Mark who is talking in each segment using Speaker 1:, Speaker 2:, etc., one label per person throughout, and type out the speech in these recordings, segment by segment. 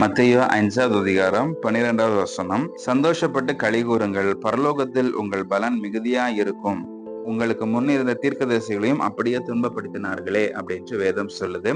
Speaker 1: மத்தேயு 5வது அதிகாரம் 12வது வசனம். சந்தோஷப்பட்டு களிகூருங்கள், பரலோகத்தில் உங்கள் பலன் மிகுதியா இருக்கும். உங்களுக்கு முன் இருந்த தீர்க்கதரிசிகளையும் அப்படியே துன்பப்படுத்தினார்களே அப்படின்னு வேதம் சொல்லுது.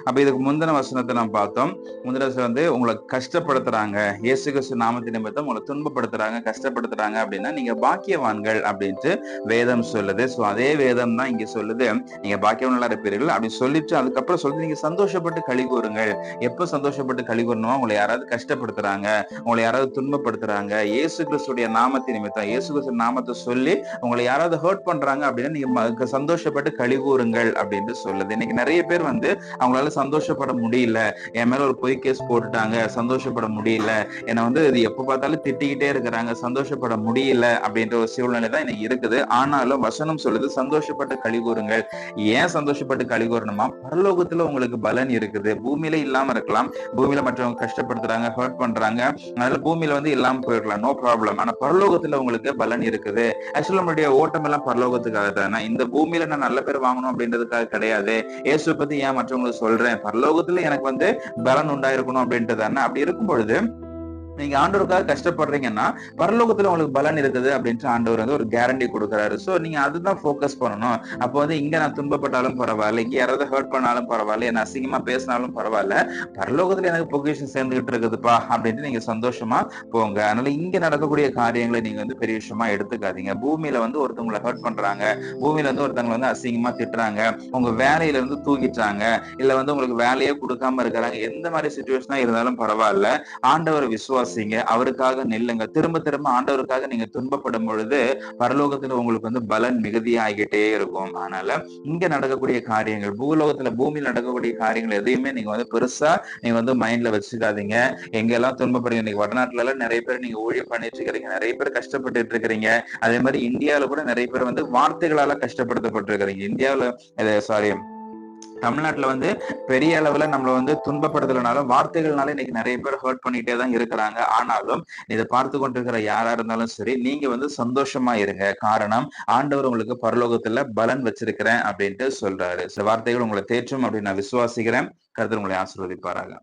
Speaker 1: அப்ப இதுக்கு முந்தின வசனத்தை நாம் பார்த்தோம். முந்தின வசனம் உங்களை கஷ்டப்படுத்துறாங்க, இயேசு கிறிஸ்து நாமத்தின் நிமித்தம் உங்களை துன்பப்படுத்துறாங்க, கஷ்டப்படுத்துறாங்க அப்படின்னா நீங்க பாக்கியவான்கள் அப்படின்ட்டு வேதம் சொல்லுது. சோ அதே வேதம் தான் இங்க சொல்லுது, நீங்க பாக்கியவான்களா இருப்பீர்கள் அப்படின்னு சொல்லிட்டு அதுக்கப்புறம் சொல்லுது, நீங்க சந்தோஷப்பட்டு களி கூறுங்கள். எப்ப சந்தோஷப்பட்டு களி கூறணுமா? உங்களை யாராவது கஷ்டப்படுத்துறாங்க, உங்களை யாராவது துன்பப்படுத்துறாங்க, இயேசு கிறிஸ்துடைய நாமத்தின் நிமித்தம், இயேசு கிறிஸ்து நாமத்தை சொல்லி உங்களை யாராவது ஹர்ட் பண்றாங்க அப்படின்னா நீங்க சந்தோஷப்பட்டு களி கூறுங்கள் அப்படின்னு சொல்லுது. இன்னைக்கு நிறைய பேர் அவங்களால சந்தோஷப்பட முடியல, என் மேல ஒரு பொய் கேஸ் போட்டுட்டாங்க, சந்தோஷப்பட முடியல, என்னை இது எப்ப பார்த்தாலும் திட்டிக்கிட்டே இருக்கிறாங்க, சந்தோஷப்பட முடியல அப்படின்ற ஒரு சூழ்நிலை தான் இன்னைக்கு இருக்குது. ஆனாலும் வசனம் சொல்லுது, சந்தோஷப்பட்டு களி கூறுங்கள். ஏன் சந்தோஷப்பட்டு களி கூறணுமா? பரலோகத்துல உங்களுக்கு பலன் இருக்குது. பூமியில இல்லாம இருக்கலாம், பூமியில மற்றவங்க கஷ்டப்படுத்துறாங்க, ஹர்ட் பண்றாங்க, அதனால பூமியில இல்லாம போயிடலாம், நோ ப்ராப்ளம். ஆனா பரலோகத்துல உங்களுக்கு பலன் இருக்குது. ஆக்சுவலா நம்மளுடைய ஓட்டம் எல்லாம் பரலோகத்துக்காக தானே. இந்த பூமியில நான் நல்ல பேர் வாங்கணும் அப்படின்றதுக்காக கிடையாது. இயேசு பத்தி ஏன் மற்றவங்களுக்கு சொல்றேன்? பரலோகத்துல எனக்கு பலன் உண்டாயிருக்கணும் அப்படின்ட்டு தானே. அப்படி இருக்கும் பொழுது நீங்க ஆண்டவருக்காக கஷ்டப்படுறீங்கன்னா பரலோகத்துல உங்களுக்கு பலன் இருக்குது அப்படின்ட்டு ஆண்டவர் ஒரு கேரண்டி கொடுக்குறாரு. சோ நீங்க அதுதான் போக்கஸ் பண்ணணும். அப்போ இங்க நான் துன்பப்பட்டாலும் பரவாயில்ல, இங்க யாராவது ஹர்ட் பண்ணாலும் பரவாயில்ல, என்ன அசிங்கமா பேசினாலும் பரவாயில்ல, பரலோகத்துல எனக்கு பொசிஷன் சேர்ந்துகிட்டு இருக்குதுப்பா அப்படின்ட்டு நீங்க சந்தோஷமா போங்க. அதனால இங்க நடக்கக்கூடிய காரியங்களை நீங்க பெரிய விஷயமா எடுத்துக்காதீங்க. பூமியில ஒருத்தவங்களை ஹர்ட் பண்றாங்க, பூமியில ஒருத்தவங்களை அசிங்கமா திட்டுறாங்க, உங்க வேலையில தூக்கிட்டாங்க, இல்ல உங்களுக்கு வேலையே கொடுக்காம இருக்கிறாங்க, எந்த மாதிரி சிச்சுவேஷனா இருந்தாலும் பரவாயில்ல, ஆண்டவர் விசுவாசிங்க, அவருக்காக நில்லுங்க. திரும்ப திரும்ப ஆண்டவருக்காக நீங்க துன்பப்படும் பொழுது பரலோகத்துல உங்களுக்கு பலன் மிகுதியாகிட்டே இருக்கும். அதனால இங்க நடக்கக்கூடிய காரியங்கள், பூமியில நடக்கக்கூடிய காரியங்கள் எதையுமே நீங்க பெருசா நீங்க மைண்ட்ல வச்சுக்காதீங்க. எங்கெல்லாம் துன்பப்படுறீங்க, இன்னைக்கு வடநாட்டுல எல்லாம் நிறைய பேர் நீங்க ஊழியம் பண்ணிட்டு இருக்கிறீங்க, நிறைய பேர் கஷ்டப்பட்டு இருக்கிறீங்க. அதே மாதிரி இந்தியாவில கூட நிறைய பேர் வார்த்தைகளால கஷ்டப்படுத்தப்பட்டிருக்கிறீங்க. இந்தியாவில சாரி தமிழ்நாட்டுல பெரிய அளவுல நம்மள துன்பப்படுத்தலனாலும் வார்த்தைகள்னால இன்னைக்கு நிறைய பேர் ஹர்ட் பண்ணிட்டே தான் இருக்கிறாங்க. ஆனாலும் இதை பார்த்து கொண்டிருக்கிற யாரா இருந்தாலும் சரி, நீங்க சந்தோஷமா இருங்க. காரணம், ஆண்டவர் உங்களுக்கு பரலோகத்துல பலன் வச்சிருக்கிறேன் அப்படின்ட்டு சொல்றாரு. சில வார்த்தைகள் உங்களை தேற்றும் அப்படின்னு நான் விசுவாசிக்கிறேன். கர்த்தர் உங்களை ஆசீர்வதிப்பாராக.